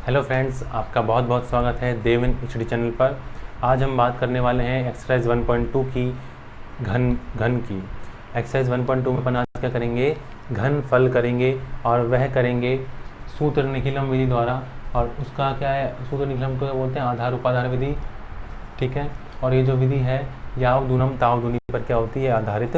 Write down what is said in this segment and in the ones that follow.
Hello friends, आपका बहुत बहुत स्वागत है देवन एचडी चैनल पर। आज हम बात करने वाले हैं एक्सरसाइज 1.2 की घन की। एक्सरसाइज 1.2 में अपन आज क्या करेंगे, घन फल करेंगे और वह करेंगे सूत्र निखिलम विधि द्वारा। और उसका क्या है, सूत्र निखिलम को बोलते हैं आधार उपाधार विधि, ठीक है। और ये जो विधि है याव दूनम ताव दूनी पर क्या होती है, आधारित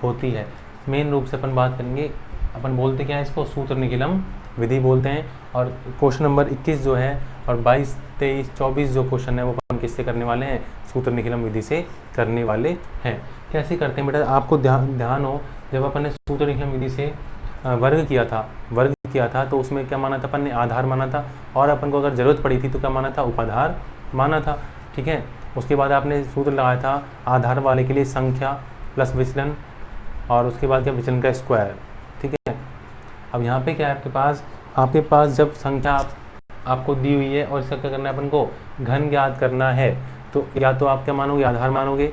होती है। मेन रूप से अपन बात करेंगे, अपन बोलते क्या है इसको, सूत्र निखिलम विधि बोलते हैं। और क्वेश्चन नंबर 21 जो है और 22, 23, 24 जो क्वेश्चन है वो अपन किससे करने वाले हैं, सूत्र निखिलम विधि से करने वाले हैं। कैसे करते हैं बेटा, आपको ध्यान हो, जब अपन ने सूत्र निखिलम विधि से वर्ग किया था तो उसमें क्या माना था, अपन ने आधार माना था। और अपन को अगर ज़रूरत पड़ी थी तो क्या माना था, उपाधार माना था, ठीक है। उसके बाद आपने सूत्र लगाया था आधार वाले के लिए संख्या प्लस विचलन, और उसके बाद क्या, विचलन का स्क्वायर, ठीक है। अब यहाँ पे क्या है, आपके पास जब संख्या आपको दी हुई है और इसका क्या करना है, अपन को घन ज्ञात करना है, तो या तो आप क्या मानोगे, आधार मानोगे,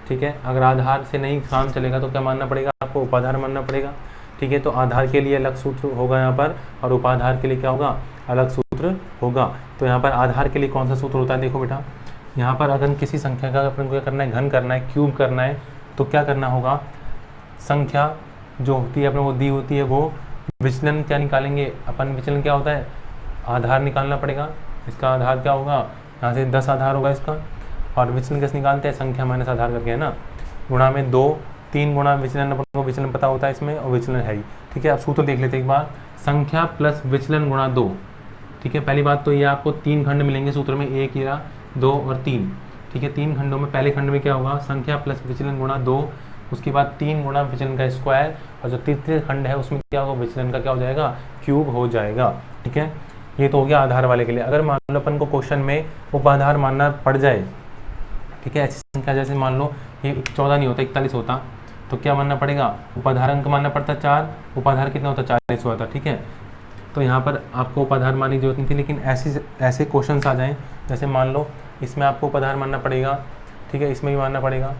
ठीक है। अगर आधार से नहीं काम चलेगा तो क्या मानना पड़ेगा, आपको उपाधार मानना पड़ेगा, ठीक है। तो आधार के लिए अलग सूत्र होगा यहाँ पर, और उपाधार के लिए क्या होगा, अलग सूत्र होगा। तो यहाँ पर आधार के लिए कौन सा सूत्र होता है, देखो बेटा, यहाँ पर अगर किसी संख्या का अपन को क्या करना है, घन करना है, क्यूब करना है, तो क्या करना होगा, संख्या जो होती है अपने को दी होती है वो विचलन क्या निकालेंगे अपन, विचलन क्या होता है, आधार निकालना पड़ेगा। इसका आधार क्या होगा, यहाँ से 10 आधार होगा इसका, और विचलन कैसे निकालते हैं, संख्या माइनस आधार करके, है ना, गुणा में 2, 3 गुणा विचलन, अपन को विचलन पता होता है इसमें, और विचलन है ही, ठीक है। अब सूत्र देख लेते हैं एक बार, संख्या प्लस विचलन गुणा 2, ठीक है। पहली बात तो ये आपको 3 खंड मिलेंगे सूत्र में, 1 या 2 और 3, ठीक है। 3 खंडों में पहले खंड में क्या होगा, संख्या प्लस विचलन गुणा 2, उसके बाद 3 गुणा विचलन का स्क्वायर, और जो तीसरे खंड है उसमें क्या होगा, विचलन का क्या हो जाएगा, क्यूब हो जाएगा, ठीक है। ये तो हो गया आधार वाले के लिए। अगर मान लो अपन को क्वेश्चन में उपाधार मानना पड़ जाए, ठीक है, ऐसी संख्या जैसे मान लो ये 14 नहीं होता, 41 होता, तो क्या मानना पड़ेगा, उपाधार अंक मानना पड़ता 4, उपाधार कितना होता, 40 होता, ठीक है। तो यहाँ पर आपको उपाधार मानने की जरूरत नहीं थी, लेकिन ऐसे क्वेश्चन आ जाएँ, जैसे मान लो इसमें आपको उपाधार मानना पड़ेगा, ठीक है, इसमें भी मानना पड़ेगा,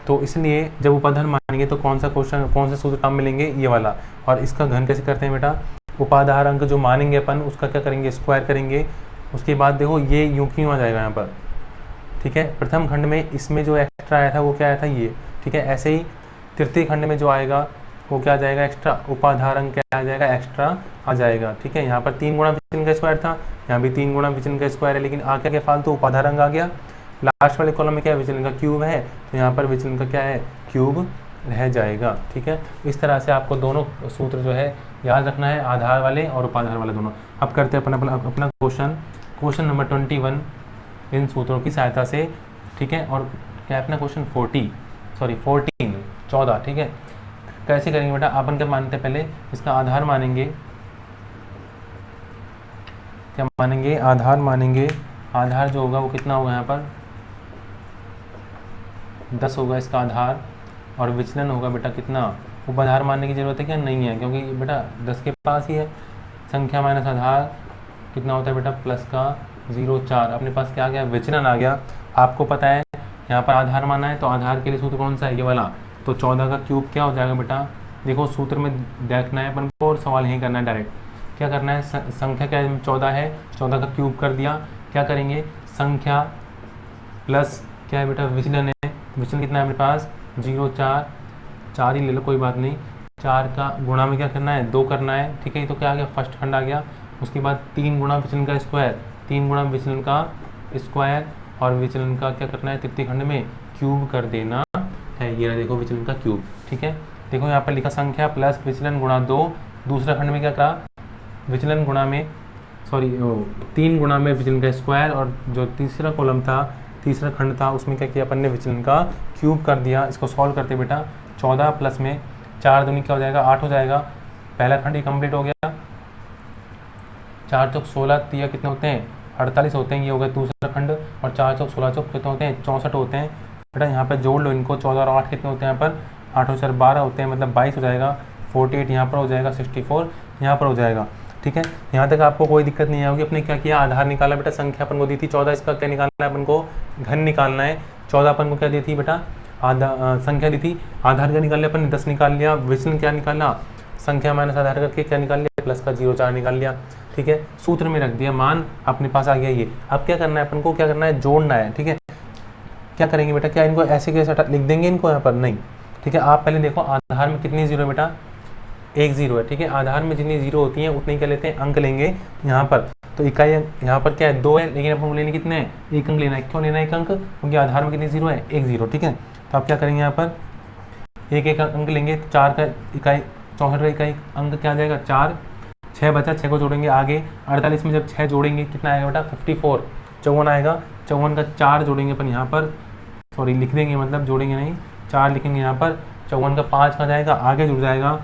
तो इसलिए जब उपाधार मानेंगे तो कौन सा सूत्र काम मिलेंगे, ये वाला। और इसका घन कैसे करते हैं बेटा, उपाधार अंक जो मानेंगे अपन उसका क्या करेंगे, स्क्वायर करेंगे। उसके बाद देखो ये यूं क्यों आ जाएगा यहाँ पर, ठीक है। प्रथम खंड में इसमें जो एक्स्ट्रा आया था वो क्या आया था, ये, ठीक है। ऐसे ही तृतीय खंड में जो आएगा वो क्या आ जाएगा, एक्स्ट्रा उपाधार अंक क्या आ जाएगा, एक्स्ट्रा आ जाएगा, ठीक है। यहाँ पर 3 गुणा विचलन का स्क्वायर था, यहाँ भी 3 गुणा विचलन का स्क्वायर है, लेकिन आ क्या फालतू उपाधार अंक आ गया। लास्ट वाले कॉलम में क्या है, विचलन का क्यूब है, तो यहाँ पर विचलन का क्या है, क्यूब रह जाएगा, ठीक है। इस तरह से आपको दोनों सूत्र जो है याद रखना है, आधार वाले और उपाधार वाले दोनों। अब करते हैं अपना क्वेश्चन नंबर 21 इन सूत्रों की सहायता से, ठीक है। और क्या है अपना क्वेश्चन 14, ठीक है। कैसे करेंगे बेटा, अपन क्या मानते हैं, पहले इसका आधार मानेंगे, क्या मानेंगे, आधार मानेंगे। आधार जो होगा वो कितना होगा, यहाँ पर 10 होगा इसका आधार, और विचलन होगा बेटा कितना, उपाधार मानने की जरूरत है क्या, नहीं है, क्योंकि बेटा 10 के पास ही है। संख्या माइनस आधार कितना होता है बेटा, प्लस का 0,4, अपने पास क्या आ गया, विचलन आ गया। आपको पता है यहाँ पर आधार माना है, तो आधार के लिए सूत्र कौन सा है, ये वाला। तो 14 का क्यूब क्या हो जाएगा बेटा, देखो सूत्र में देखना है अपन को और सवाल यही करना है डायरेक्ट। क्या करना है, संख्या क्या 14 है, 14 का क्यूब कर दिया। क्या करेंगे, संख्या प्लस क्या है बेटा, विचलन है, विचलन कितना है मेरे पास 0,4, 4 ही ले लो कोई बात नहीं। 4 का गुणा में क्या करना है, 2 करना है, ठीक है। तो क्या आ गया, फर्स्ट खंड आ गया। उसके बाद 3 गुणा विचलन का स्क्वायर, 3 गुणा विचलन का स्क्वायर, और विचलन का क्या करना है, तृतीय खंड में क्यूब कर देना है। ये देखो विचलन का क्यूब, ठीक है। देखो यहाँ पर लिखा संख्या प्लस विचलन गुणा 2, दूसरा खंड में क्या करा, विचलन गुणा में 3 गुणा में विचलन का स्क्वायर, और जो तीसरा कॉलम था, तीसरा खंड था, उसमें क्या किया अपन ने, विचलन का क्यूब कर दिया। इसको सॉल्व करते बेटा, 14 प्लस में 4 दूनी क्या हो जाएगा, 8 हो जाएगा। पहला खंड ही कंप्लीट हो गया, 4 चौक 16, तिया कितने होते हैं, 48 होते हैं, ये हो गया दूसरा खंड। और 4 चौक 16 चौक कितने होते हैं, 64 होते हैं। बेटा यहाँ पर जोड़ लो इनको, 14 और 8 कितने होते हैं, यहाँ पर 8 और 4 12 होते हैं, मतलब 22 हो जाएगा। 48 यहाँ पर हो जाएगा, 64 यहाँ पर हो जाएगा, ठीक है। यहाँ तक आपको कोई दिक्कत नहीं आएगी। अपने क्या किया, आधार निकाला बेटा, संख्या अपन को दी थी 14, इसका क्या निकालना है अपन को, घन निकालना है। 14 अपन को क्या दी थी बेटा, संख्या दी थी, आधार क्या निकाल लिया अपन ने, 10 निकाल लिया। विचलन क्या निकालना, संख्या माइनस आधार करके क्या निकाल लिया, प्लस का 0,4 निकाल लिया। ठीक है, सूत्र में रख दिया, मान अपने पास आ गया ये। अब क्या करना है अपन को, क्या करना है, जोड़ना है। ठीक है, क्या करेंगे बेटा, क्या इनको ऐसे कैसे लिख देंगे इनको यहाँ पर, नहीं। ठीक है, आप पहले देखो आधार में कितनी जीरो है बेटा, एक जीरो है। ठीक है, आधार में जितनी जीरो होती हैं उतने क्या लेते हैं, अंक लेंगे यहाँ पर। तो इकाई यहाँ पर क्या है, 2 है, लेकिन अपन को लेने कितने हैं, एक अंक लेना है। क्यों लेना है एक अंक, क्योंकि आधार में कितनी जीरो है, एक जीरो। ठीक है, तो आप क्या करेंगे यहाँ पर एक एक अंक लेंगे, 4 का इकाई 64 का इकाई अंक क्या आ जाएगा 4, 6 बचा, 6 को जोड़ेंगे आगे 48 में जब 6 जोड़ेंगे कितना आएगा बेटा 54, 54 आएगा। 54 का 4 जोड़ेंगे अपन यहाँ पर, सॉरी लिख देंगे, मतलब जोड़ेंगे नहीं, 4 लिखेंगे यहाँ पर। 54 का 5 का जाएगा, आगे जुड़ जाएगा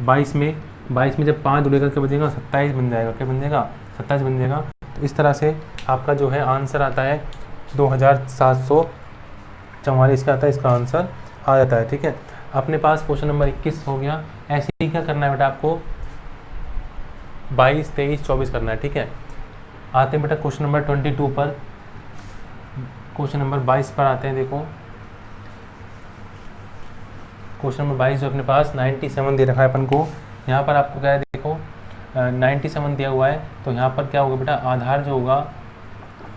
22 में, 22 में जब 5 जुड़ेगा क्या बचेगा 27 बन जाएगा, क्या बन जाएगा 27 बन जाएगा। तो इस तरह से आपका जो है आंसर आता है 2744 का आता है, इसका आंसर आ जाता है। ठीक है, अपने पास क्वेश्चन नंबर 21 हो गया। ऐसे ही क्या करना है बेटा आपको 22, 23, 24 करना है। ठीक है, आते हैं बेटा क्वेश्चन नंबर 22 पर। क्वेश्चन नंबर 22 पर आते हैं। देखो क्वेश्चन नंबर 22 जो अपने पास 97 दे रखा है अपन को, यहाँ पर आपको क्या है देखो 97 दिया हुआ है। तो यहाँ पर क्या होगा बेटा, आधार जो होगा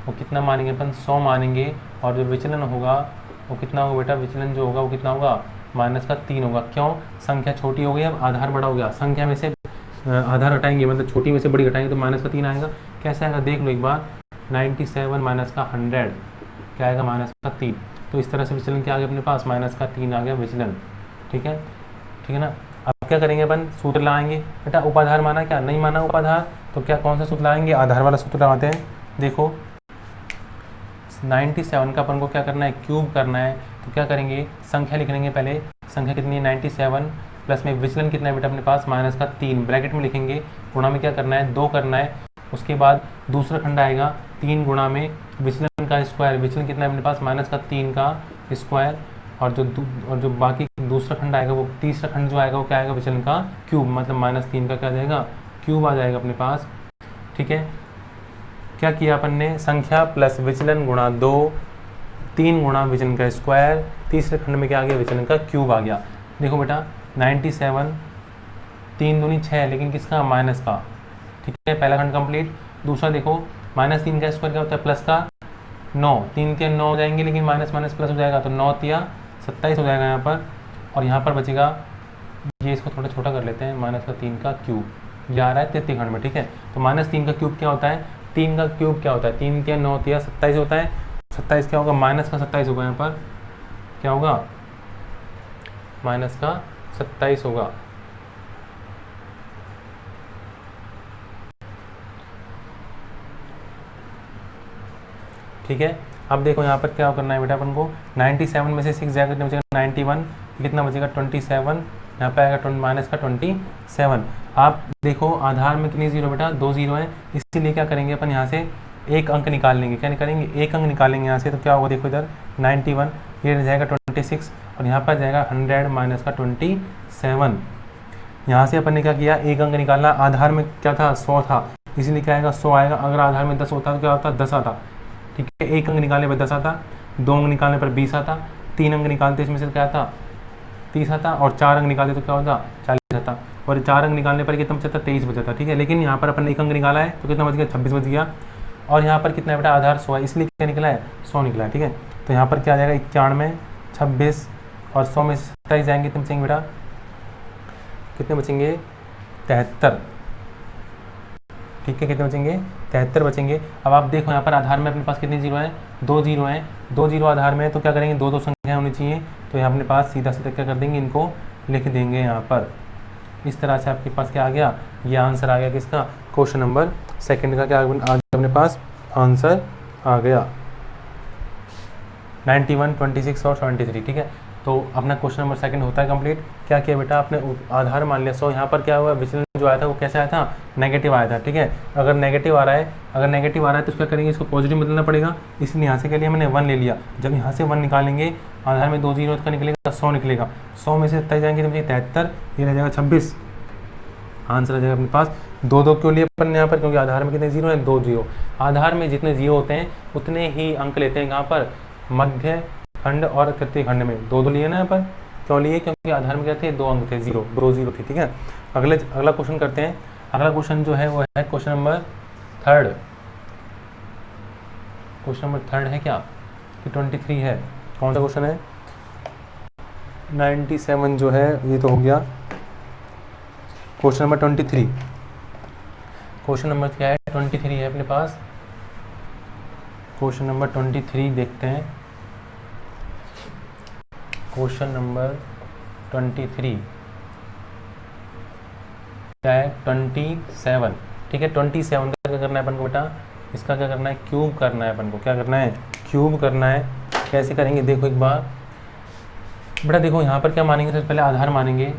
वो कितना मानेंगे अपन 100 मानेंगे, और जो विचलन होगा वो कितना होगा बेटा, विचलन जो होगा वो कितना होगा -3 होगा। क्यों, संख्या छोटी हो गई, अब आधार बड़ा हो गया, संख्या में से आधार हटाएंगे, मतलब छोटी में से बड़ी हटाएंगे तो -3 आएगा। कैसे आएगा देख लो एक बार, 97 माइनस का 100 क्या आएगा -3। तो इस तरह से विचलन क्या आ गया अपने पास, -3 आ गया विचलन। ठीक है, ठीक है ना। अब क्या करेंगे अपन, सूत्र लगाएंगे बेटा, उपाधार माना क्या, नहीं माना उपाधार, तो क्या कौन सा सूत्र लगाएंगे, आधार वाला सूत्र लगाते हैं। देखो 97 का अपन को क्या करना है, क्यूब करना है। तो क्या करेंगे, संख्या लिख लेंगे पहले, संख्या कितनी है 97, प्लस में विचलन कितना है बेटा अपने पास -3, ब्रैकेट में लिखेंगे, गुणा में क्या करना है 2 करना है। उसके बाद दूसरा खंड आएगा 3 गुणा में विचलन का स्क्वायर, विचलन कितना है अपने पास -3 का स्क्वायर, और जो बाकी दूसरा खंड आएगा वो तीसरा खंड जो आएगा वो क्या आएगा विचलन का क्यूब, मतलब -3 का क्या आ जाएगा क्यूब आ जाएगा अपने पास। ठीक है, क्या किया अपन ने, संख्या प्लस विचलन गुणा 2, 3 गुणा विचलन का स्क्वायर, तीसरे खंड में क्या आ गया विचलन का क्यूब आ गया। देखो बेटा 97 3 दूनी 6, लेकिन किसका माइनस का। ठीक है, पहला खंड कंप्लीट। दूसरा देखो -3 का स्क्वायर क्या होता है प्लस का 9, 3 के 9 हो जाएंगे, लेकिन माइनस माइनस प्लस हो जाएगा, तो 9 तिया 27 हो जाएगा यहाँ पर। और यहाँ पर बचेगा, ये इसको थोड़ा छोटा कर लेते हैं, -3 का क्यूब ये आ रहा है तृतीय खंड में। ठीक है, तो -3 का क्यूब क्या होता है, 3 का क्यूब क्या होता है, 3 तिया 9 तिया 27 होता है। 27 क्या होगा, -27 होगा, यहाँ पर क्या होगा -27 होगा। ठीक है, अब देखो यहाँ पर क्या करना है बेटा अपन को, 97 में से 6 जाएगा कितना बचेगा 91, कितना बचेगा 27, यहाँ पे आएगा -27। आप देखो आधार में कितनी जीरो बेटा 2 जीरो है, इसीलिए क्या करेंगे अपन यहाँ से एक अंक निकाल लेंगे। क्या निकालेंगे, एक अंक निकालेंगे यहाँ से। तो क्या होगा देखो इधर 91, ये रह जाएगा 26, और यहाँ पर जाएगा 100 - 27। यहाँ से अपन ने क्या किया, एक अंक निकालना, आधार में क्या था 100 था, इसीलिए क्या आएगा 100 आएगा। अगर आधार में 10 होता तो क्या होता 10 आता। ठीक है, एक अंक निकालने पर 10 आता, 2 अंक निकालने पर 20 आता, 3 अंक निकालते इसमें से क्या आता 30 आता, और 4 अंक निकालते तो क्या होता 40 आता, और 4 अंक निकालने पर कितना बचा था 23 बचा था। ठीक है, लेकिन यहाँ पर अपन ने एक अंक निकाला है तो कितना बच गया 26 बच गया, और यहाँ पर कितना बेटा आधार 100 है, इसलिए क्या निकला है 100 निकला है। ठीक है, तो यहाँ पर क्या आ जाएगा 91, 26 और 100 में 27 जाएंगे, कितने बचेंगे बेटा, कितने बचेंगे 73। ठीक है, कितने बचेंगे 73 बचेंगे। अब आप देखो यहाँ पर आधार में अपने पास कितनी जीरो है, 2 जीरो हैं, 2 जीरो आधार में है, तो क्या करेंगे 2 संख्या होनी चाहिए। तो यहाँ अपने पास सीधा सीधा क्या कर देंगे, इनको लिख देंगे यहाँ पर। इस तरह से आपके पास क्या आ गया, ये आंसर आ गया किसका, क्वेश्चन नंबर 2 का क्या आ गया अपने पास आंसर आ गया 91, 26 और 73। ठीक है, तो अपना क्वेश्चन नंबर 2 होता है कंप्लीट। क्या किया बेटा आपने आधार मान लिया 100, यहाँ पर क्या हुआ विचलन जो आया था वो कैसे आया था, नेगेटिव आया था। ठीक है, अगर नेगेटिव आ रहा है तो क्या करेंगे, इसको पॉजिटिव बदलना पड़ेगा, इसलिए यहाँ से के लिए मैंने 1 ले लिया। जब यहाँ से 1 निकालेंगे, आधार में 2 जीरो का निकलेगा 100 निकलेगा, 100 में से 27 जाएंगे तो मुझे 73, ये रह जाएगा 26, आंसर आ जाएगा अपने पास। 2 क्यों लिए अपन यहाँ पर, क्योंकि आधार में कितने जीरो हैं 2 जीरो। आधार में जितने जीरो होते हैं उतने ही अंक लेते हैं यहाँ पर मध्य खंड और तृतीय खंड में 2 लिए ना यहाँ पर। क्यों लिए, क्योंकि आधार में क्या थे 2 अंक थे, 0 थे। ठीक है, अगला क्वेश्चन करते हैं। अगला क्वेश्चन जो है वो है question number third. Question number third है क्या कि 23 है। कौन सा क्वेश्चन है? 97 जो है ये तो हो गया। क्वेश्चन नंबर 23, क्वेश्चन नंबर क्या है? 23 है अपने पास। क्वेश्चन नंबर 23 देखते हैं। क्वेश्चन नंबर 23 क्या है? 27। ठीक है, 27 का क्या करना है अपन को बेटा? इसका क्या करना है? क्यूब करना है अपन को। क्या करना है? क्यूब करना है। कैसे करेंगे देखो एक बार बेटा। देखो यहाँ पर क्या मानेंगे? सबसे पहले आधार मानेंगे।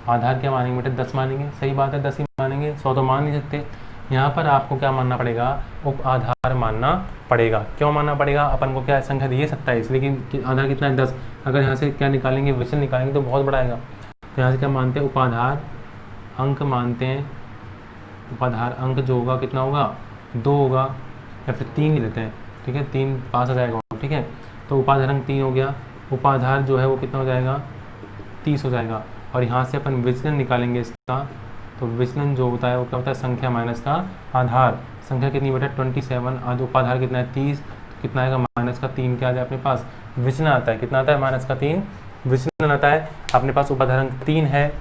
आधार क्या मानेंगे बेटा? 10 मानेंगे। सही बात है, 10 ही मानेंगे, 100 तो मान नहीं सकते। यहाँ पर आपको क्या मानना पड़ेगा? उप आधार मानना पड़ेगा। क्यों मानना पड़ेगा? अपन को क्या है? संख्या दी है 27, लेकिन आधार कितना है? 10। अगर यहाँ से क्या निकालेंगे? विचलन निकालेंगे तो बहुत बड़ा आएगा। तो यहाँ से क्या मानते हैं? उपाधार अंक मानते हैं। उपाधार अंक जो होगा कितना होगा? 2 होगा, या फिर 3 लेते हैं। ठीक है, 3 पास आ जाएगा। ठीक है, तो उपाधार अंक 3 हो गया। उपाधार जो है वो कितना हो जाएगा? 30 हो जाएगा। और यहाँ से अपन विचलन निकालेंगे इसका। तो विचलन जो होता है वो क्या होता है? संख्या माइनस का आधार। संख्या कितनी बेटा? 27। आज उपाधार कितना है? 30। तो कितना आएगा? माइनस का 3 क्या आ जाए अपने पास? विचलन आता है। कितना आता है? माइनस का 3 विचलन आता है। अपने पास उपाधार अंक 3 है।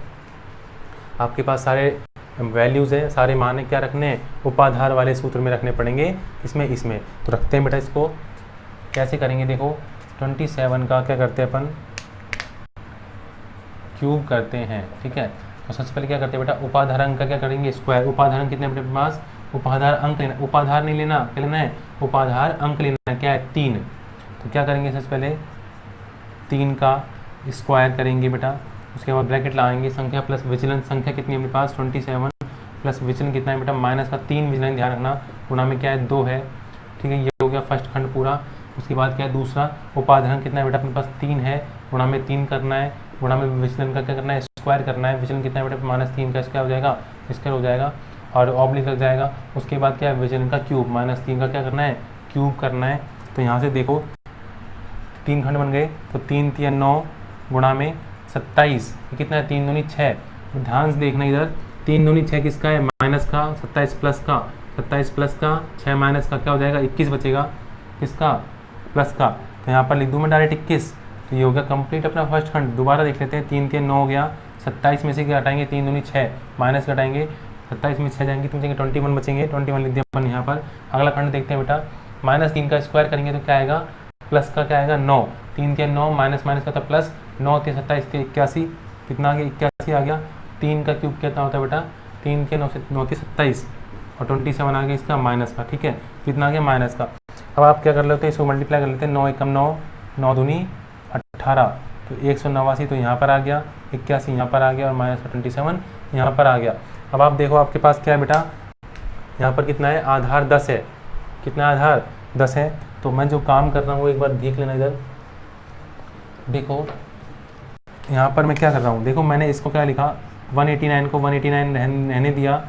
आपके पास सारे वैल्यूज़ हैं, सारे मान क्या रखने हैं? उपाधार वाले सूत्र में रखने पड़ेंगे। इसमें तो रखते हैं बेटा। इसको कैसे करेंगे देखो। 27 का क्या करते हैं अपन? क्यूब करते हैं। ठीक है, तो सबसे पहले क्या करते हैं बेटा? उपाधार अंक का क्या करेंगे? स्क्वायर। उपाधार अंक कितने अपने पास? उपाधार अंक लेना, उपाधार नहीं लेना, क्या लेना है? उपाधार अंक लेना है। क्या है? 3। तो क्या करेंगे? सबसे पहले 3 का स्क्वायर करेंगे बेटा। उसके बाद ब्रैकेट लगाएंगे। संख्या प्लस विचलन। संख्या कितनी है अपने पास? 27 प्लस विचलन कितना है बेटा? माइनस का 3 विचलन, ध्यान रखना। गुणा में क्या है? 2 है। ठीक है, ये हो गया फर्स्ट खंड पूरा। उसके बाद क्या है? दूसरा उपाधार अंक कितना है बेटा? अपने पास 3 है। गुणा में 3 करना है। गुणा में विचलन का क्या करना है? स्क्वायर करना है। विचलन कितना है बेटा? -3 का क्या हो जाएगा? स्क्वायर हो जाएगा और ऑब्लिक लग जाएगा। उसके बाद क्या है? विचलन का क्यूब। -3 का क्या करना है? क्यूब करना है। तो यहाँ से देखो 3 खंड बन गए। तो 3 3 9 गुणा में 27, कितना है? 3 दूनी 6। ध्यान से देखना इधर। 3 दूनी 6 किसका है? माइनस का। 27 प्लस का। 27 प्लस का 6 माइनस का क्या हो जाएगा? 21 बचेगा। किसका? प्लस का। तो यहाँ पर लिख दूँ मैं डायरेक्ट 21। तो ये हो गया कंप्लीट अपना फर्स्ट खंड। दोबारा देख लेते हैं। 3 3 9 हो गया। 27 में से क्या हटाएंगे? 3 दूनी 6 माइनस घटाएंगे। 27 में 6 जाएंगे तो बचेंगे 21 बचेंगे। 21 लिख दिया अपन यहाँ पर। अगला खंड देखते हैं बेटा। -3 का स्क्वायर करेंगे तो क्या आएगा? प्लस का क्या आएगा? 9। 3 3 9 माइनस का था प्लस। 9 3 27 3 81। कितना आ गया? 81 आ गया। 3 का क्यूब कितना होता है बेटा? 3 के 9 से 9 3 27 और 27 आ गया इसका माइनस का। ठीक है, कितना आ गया? माइनस का। अब आप क्या कर लेते हैं? इसको मल्टीप्लाई कर लेते हैं। 9 एकम 9, 9 दूनी 18, तो 189। तो यहाँ पर आ गया 81, यहाँ पर आ गया और -27 यहाँ पर आ गया। अब आप देखो आपके पास क्या है बेटा? यहाँ पर कितना है? आधार 10 है। कितना आधार? 10 है। तो मैं जो काम कर रहा हूँ एक बार देख लेना इधर। देखो यहाँ पर मैं क्या कर रहा हूँ? देखो मैंने इसको क्या लिखा? 189 को 189 रहने दिया।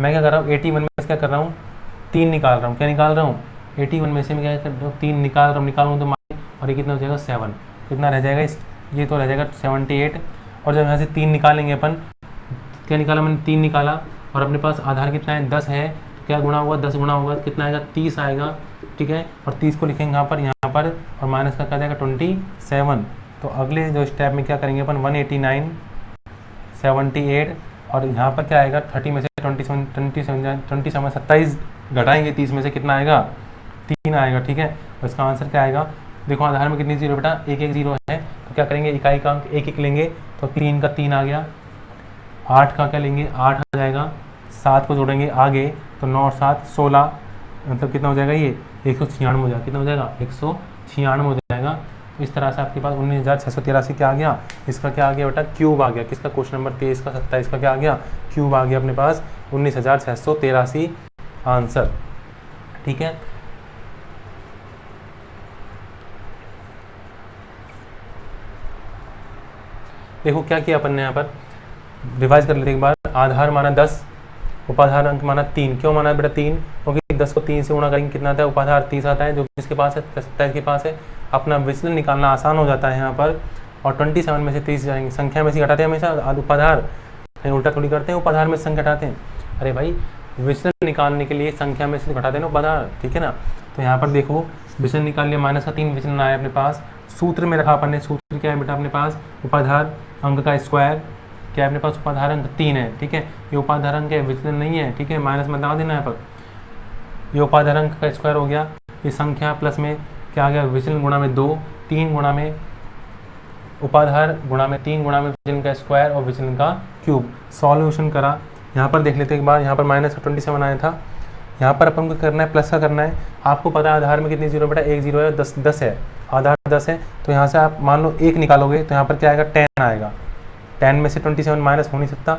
मैं क्या कर रहा हूँ? 81 में क्या कर रहा हूँ? 3 निकाल रहा हूँ। क्या निकाल रहा हूँ? 81 में से मैं क्या कर रहा हूँ? 3 निकाल रहा हूँ। निकालूँ तो और ये कितना हो जाएगा? 7। कितना रह जाएगा? ये तो रह जाएगा 78। और जब यहाँ से 3 निकालेंगे अपन, क्या निकाला मैंने? 3 निकाला। और अपने पास आधार कितना है? 10 है। तो क्या गुणा होगा? 10 गुणा होगा कितना आएगा? 30 आएगा। ठीक है, और 30 को लिखेंगे यहाँ पर और माइनस का क्या जाएगा? 27। तो अगले जो स्टेप में क्या करेंगे अपन? 189 78 और यहाँ पर क्या आएगा? 30 में से 27 घटाएंगे 30 में से, कितना आएगा? 3 आएगा। ठीक है, और इसका आंसर क्या आएगा? देखो आधार में कितनी जीरो बेटा? 1 1 0 है। तो क्या करेंगे? इकाई का अंक 1 1 लेंगे। तो 3 का 3 आ गया। 8 का क्या लेंगे? 8 आ जाएगा। 7 को जोड़ेंगे आगे तो 9 और 7 16, मतलब कितना हो जाएगा? ये 196 हो जाएगा। कितना हो जाएगा? 196 हो जाएगा। तो इस तरह से आपके पास 19,683 क्या आ गया? इसका क्या आ गया बेटा? क्यूब आ गया। किसका? क्वेश्चन नंबर 23 का 27 का क्या आ गया? क्यूब आ गया अपने पास 19,683 आंसर। ठीक है, देखो क्या किया अपन ने यहाँ पर, रिवाइज कर लेते एक बार। आधार माना 10, उपाधार अंक माना 3। क्यों माना बेटा 3? क्योंकि 10 को 3 से गुणा करेंगे कितना आता है? उपाधार 30 आता है, जो किसके पास है? 27 के पास है। अपना विचलन निकालना आसान हो जाता है यहाँ पर। और 27 में से 30 जाएंगे, संख्या में से घटाते हैं हमेशा उपाधार, कहीं उल्टा थोड़ी करते हैं, उपाधार में संख्या घटाते हैं। अरे भाई विचलन निकालने के लिए संख्या में से घटाते हैं ना उपाधार, ठीक है ना। तो यहाँ पर देखो विचलन निकाल लिया, माइनस का 3 विचलन आया अपने पास। सूत्र में रखा अपन ने, सूत्र क्या है बेटा अपने पास, उपाधार अंक का स्क्वायर, क्या है अपने पास उपाधार अंक 3 है, ठीक है। ये उपाधार अंक है, विचलन नहीं है, ठीक है, माइनस में लगा देना यहाँ पर। ये उपाधार अंक का स्क्वायर हो गया, ये संख्या प्लस में क्या आ गया, विचलन गुणा में 2, 3 गुणा में उपाधार गुणा में 3 गुणा में विचलन का स्क्वायर और विचलन का क्यूब। सॉल्यूशन करा, यहाँ पर देख लेते हैं एक बार, यहाँ पर माइनस का 27 आया था, यहाँ पर अपन को करना है प्लस का करना है। आपको पता है आधार में कितनी जीरो बेटा, एक जीरो है, 10 है, आधार 10 है, तो यहाँ से आप मान लो 1 निकालोगे तो यहाँ पर क्या आएगा, 10 आएगा। 10 में से 27 माइनस हो नहीं सकता।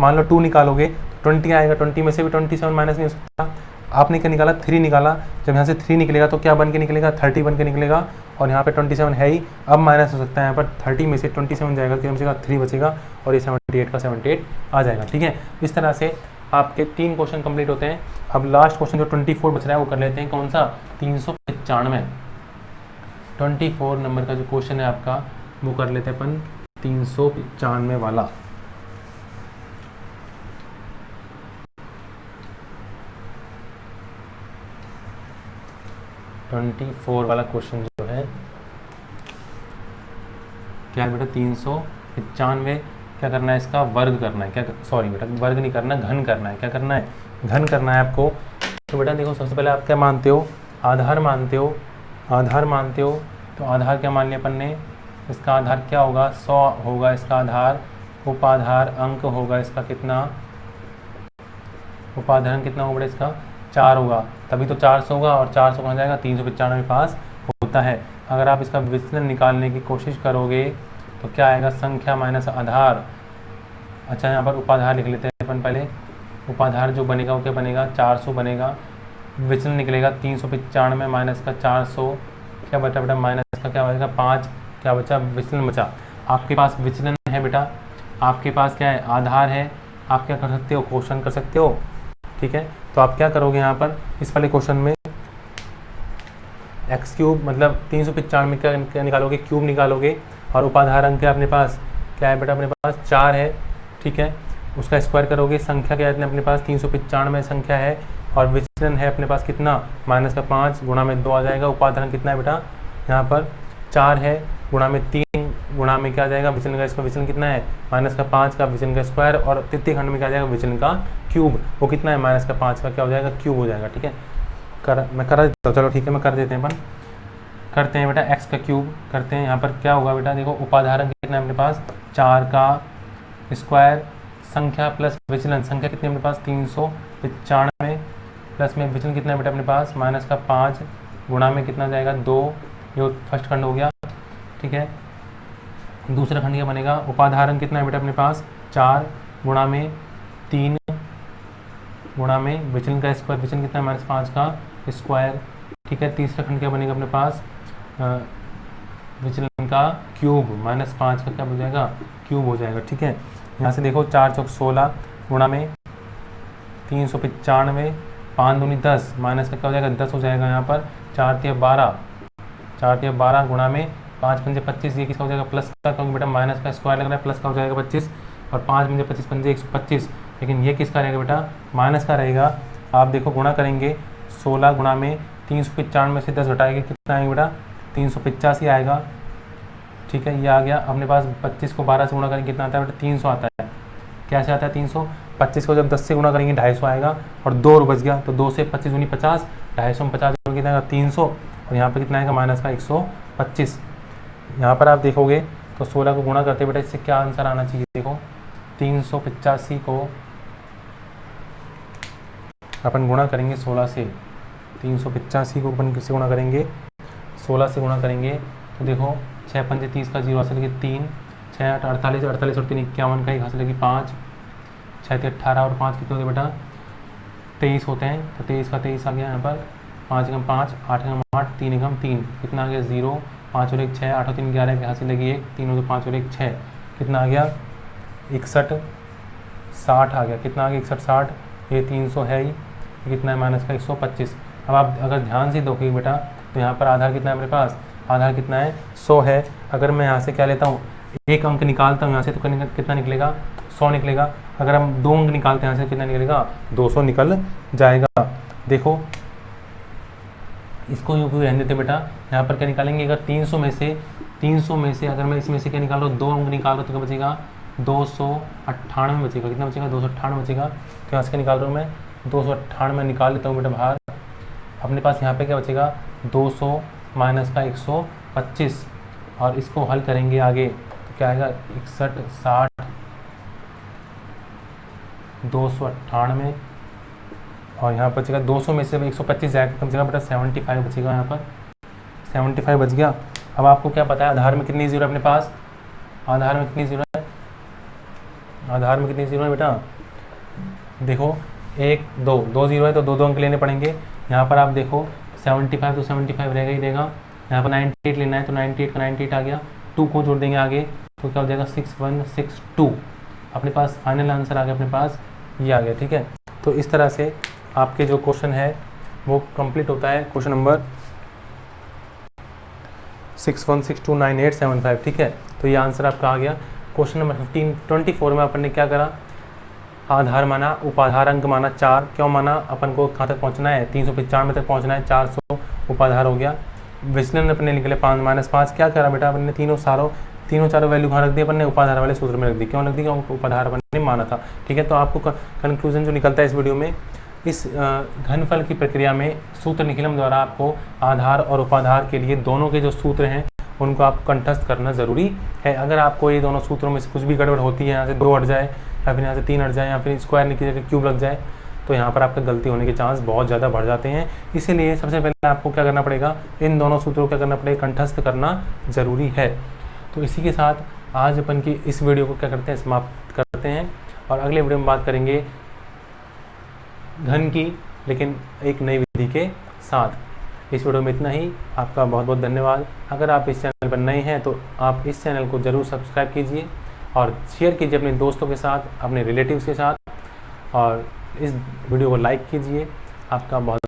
मान लो 2 निकालोगे तो 20 आएगा, 20 में से भी 27 माइनस नहीं हो सकता। आपने क्या निकाला, 3 निकाला, जब यहाँ से 3 निकलेगा तो क्या बन के निकलेगा, 30 बन के निकलेगा, और यहाँ पे 27 है ही, अब माइनस हो सकता है, यहाँ पर 30 में से 27 जाएगा, क्या बचेगा, 3 बचेगा, और ये 78 का 78 आ जाएगा, ठीक है। इस तरह से आपके 3 क्वेश्चन कंप्लीट होते हैं। अब लास्ट क्वेश्चन जो 24 बच रहा है वो कर लेते हैं, कौन सा, 395, 24 नंबर का जो क्वेश्चन है आपका वो कर लेते हैं अपन, 395 वाला। वाला क्वेश्चन जो है क्या है बेटा, 395, क्या करना है, इसका वर्ग करना है, क्या, सॉरी बेटा वर्ग नहीं करना, घन करना है, क्या करना है, घन करना है आपको। तो बेटा देखो सबसे पहले आप क्या मानते हो, आधार मानते हो, आधार मानते हो, तो आधार क्या मान लिया अपन ने, इसका आधार क्या होगा, 100 होगा इसका आधार, उपाधार अंक होगा इसका कितना, उपाधार अंक कितना होगा बेटा इसका 4 होगा, तभी तो 400 होगा, और 400 कहाँ जाएगा, 395 पास होता है। अगर आप इसका विचलन निकालने की कोशिश करोगे तो क्या आएगा, संख्या माइनस आधार। अच्छा यहाँ पर उपाधार लिख लेते हैं अपन पहले, उपाधार जो बनेगा वो क्या बनेगा, 400 बनेगा, विचलन निकलेगा 395 माइनस का 400, क्या बचा बेटा, माइनस का क्या बचेगा 5, क्या बचा, विचलन बचा। आपके पास विचलन है बेटा, आपके पास क्या है, आधार है, आप क्या कर सकते हो, क्वेश्चन कर सकते हो, ठीक है। तो आप क्या करोगे यहाँ पर इस वाले क्वेश्चन में, एक्स क्यूब मतलब 395 क्या निकालोगे, क्यूब निकालोगे, और उपाधार अंक है अपने पास, क्या है बेटा अपने पास 4 है, ठीक है, उसका स्क्वायर करोगे, संख्या क्या है अपने पास 395 संख्या है, और विचलन है अपने पास कितना, माइनस का 5 गुणा में 2 आ जाएगा, उपाधार अंक कितना है बेटा यहाँ पर 4 है, गुणा में 3 गुणा में क्या आ जाएगा, विचलन का, इसका विचलन कितना है, माइनस का 5 का विचलन का स्क्वायर, और तृतीय खंड में क्या आ जाएगा, विचलन का क्यूब, वो कितना है, माइनस का 5 का क्या हो जाएगा, क्यूब हो जाएगा, ठीक है। मैं कर देता हूँ, चलो ठीक है, मैं कर देते हैं अपन, करते हैं बेटा एक्स का क्यूब करते हैं। यहाँ पर क्या होगा बेटा, देखो उपाधार अंक कितना है अपने पास 4 का स्क्वायर, संख्या प्लस विचलन, संख्या कितनी अपने पास 395, प्लस में विचलन कितना है बेटा अपने पास माइनस का 5, गुणा में कितना जाएगा 2, ये फर्स्ट खंड हो गया, ठीक है। दूसरा खंड क्या बनेगा, उपाधार अंक कितना है बेटा अपने पास 4 गुणा में 3 गुणा में विचलन का स्क्वायर, विचलन कितना है माइनस 5 का स्क्वायर, ठीक है। तीसरा खंड क्या बनेगा अपने पास, विचलन का क्यूब, माइनस 5 का क्या हो जाएगा, क्यूब हो जाएगा, ठीक है। यहाँ से देखो 4 चौक 16 गुणा में 395, 5 दूनी 10, माइनस का क्या हो जाएगा 10 हो जाएगा, यहाँ पर 4 तिया 12, 4 तिया 12 गुणा में 5 पंजे 25, ये किसका हो जाएगा प्लस का, क्योंकि बेटा माइनस का स्क्वायर लग रहा है, प्लस का हो जाएगा 25, और 5 पंजे 25 पंजे 125, लेकिन ये किसका रहेगा बेटा, माइनस का रहेगा। आप देखो गुणा करेंगे 16 गुणा में 395 में से 10 घटाएंगे कितना आएगा बेटा 385 आएगा, ठीक है। ये आ गया अपने पास, 25 को 12 से गुणा करेंगे कितना आता है बेटा 300 आता है, कैसे आता है 300, 25 को जब 10 से गुणा करेंगे 250 आएगा, और 2 बच गया, तो 2 से 25 दूनी 50, 250 में 50 कितना आएगा 300, और यहाँ पे कितना आएगा माइनस का 125। यहाँ पर आप देखोगे तो 16 को गुणा करते बेटा इससे क्या आंसर आना चाहिए, देखो 385 को अपन गुणा करेंगे 16 से, 385 को अपन किससे गुणा करेंगे 16 से गुणा करेंगे, तो देखो 6 पंजे 30 का 0 हासिल लगी 3, 6 8 48, 48 और 3 51 का 1 हासिल लगी 5, 6 18 और 5 कितने होते बेटा 23 होते हैं, तो 23 का 23 आ गया यहाँ पर, 5 एकम 5, 8 एकम 8, 3 एकम 3, कितना आ गया 0, 5 और 1 6, 8 और 3 11 की हासिल लगी 1, 3 और 5 और 1 6, कितना आ गया 61 60 आ गया, कितना आ गया 61 60, ये 300 है ही, कितना है माइनस का 125। अब आप अगर ध्यान से देखोगे बेटा तो यहाँ पर आधार कितना है मेरे पास, आधार कितना है 100 है। अगर मैं यहाँ से क्या लेता हूँ एक अंक निकालता हूँ यहाँ से तो कितना निकलेगा, 100 निकलेगा। अगर हम 2 अंक निकालते हैं यहाँ से कितना निकलेगा, 200 निकल जाएगा। देखो इसको यूँ क्यों रहने देते बेटा, यहाँ पर क्या निकालेंगे, अगर 300 में से अगर मैं इसमें से क्या निकाल रहा हूँ, 2 अंक निकाल रहा हूँ तो क्या बचेगा, 298 बचेगा। कितना बचेगा, 298 बचेगा। तो यहाँ से क्या निकाल रहा हूँ मैं, 298 निकाल लेता हूँ बेटा बाहर। अपने पास यहाँ पे क्या बचेगा, 200 माइनस का 125, और इसको हल करेंगे आगे तो क्या आएगा, 61, 60, 298, और यहाँ पर बचेगा 200 में से 125 जाएगा तो बचेगा बेटा 75 बचेगा। यहाँ पर 75 बच गया। अब आपको क्या पता है आधार में कितनी जीरो है अपने पास, आधार में कितनी जीरो है, आधार में कितनी जीरो है बेटा, देखो 1 2 जीरो है तो 2 अंक लेने पड़ेंगे। यहाँ पर आप देखो 75 तो 75 रहेगा ही रहेगा। यहाँ पर 98 लेना है तो 98 का 98 आ गया, 2 को जोड़ देंगे आगे तो क्या हो जाएगा, 6162। अपने पास फाइनल आंसर आ गया, अपने पास ये आ गया। ठीक है, तो इस तरह से आपके जो क्वेश्चन है वो कंप्लीट होता है, क्वेश्चन नंबर 61629875। ठीक है, तो ये आंसर आपका आ गया। क्वेश्चन नंबर 24 में अपन ने क्या करा, आधार माना, उपाधार अंक माना 4। क्यों माना, अपन को कहाँ तक पहुँचना है, 395 तक पहुँचना है, 400 उपाधार हो गया। विचलन अपने निकले 5 - 5। क्या करा बेटा अपन ने, तीनों चारों वैल्यू कहाँ रख दी, अपन ने उपाधार वाले सूत्र में रख दी। क्यों रख दी, क्योंकि उपाधार अपन ने माना था। ठीक है, तो आपको कंक्लूजन जो निकलता है इस वीडियो में, इस घनफल की प्रक्रिया में सूत्र निखिलम द्वारा आपको आधार और उपाधार के लिए दोनों के जो सूत्र हैं उनको आप कंठस्थ करना ज़रूरी है। अगर आपको ये दोनों सूत्रों में से कुछ भी गड़बड़ होती है, यहाँ से 2 हट जाए या फिर यहाँ से 3 हट जाए या फिर स्क्वायर की जगह क्यूब लग जाए, तो यहाँ पर आपका गलती होने के चांस बहुत ज़्यादा बढ़ जाते हैं। इसीलिए सबसे पहले आपको क्या करना पड़ेगा, इन दोनों सूत्रों को क्या करना पड़ेगा, कंठस्थ करना ज़रूरी है। तो इसी के साथ आज अपन की इस वीडियो को क्या करते हैं, समाप्त करते हैं, और अगले वीडियो में बात करेंगे घन की, लेकिन एक नई विधि के साथ। इस वीडियो में इतना ही। आपका बहुत बहुत धन्यवाद। अगर आप इस चैनल पर नए हैं तो आप इस चैनल को ज़रूर सब्सक्राइब कीजिए और शेयर कीजिए अपने दोस्तों के साथ, अपने रिलेटिव्स के साथ, और इस वीडियो को लाइक कीजिए। आपका बहुत